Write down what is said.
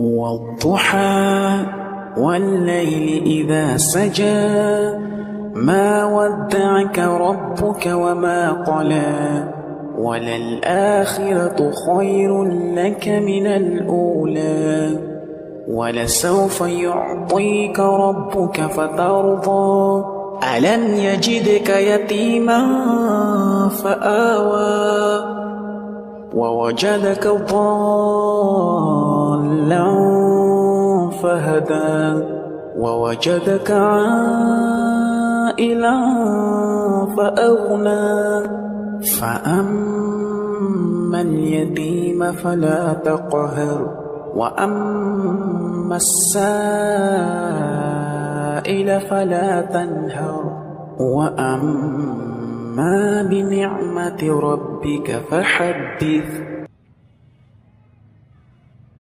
والضحى والليل إذا سجى ما ودعك ربك وما قلى وللآخرة خير لك من الأولى ولسوف يعطيك ربك فترضى ألم يجدك يتيما فآوى ووجدك ضالا فهدى ووجدك عائلا فأغنى فأما اليتيم فلا تقهر وأما السائل فلا تنهر وأما بنعمة ربك فحدث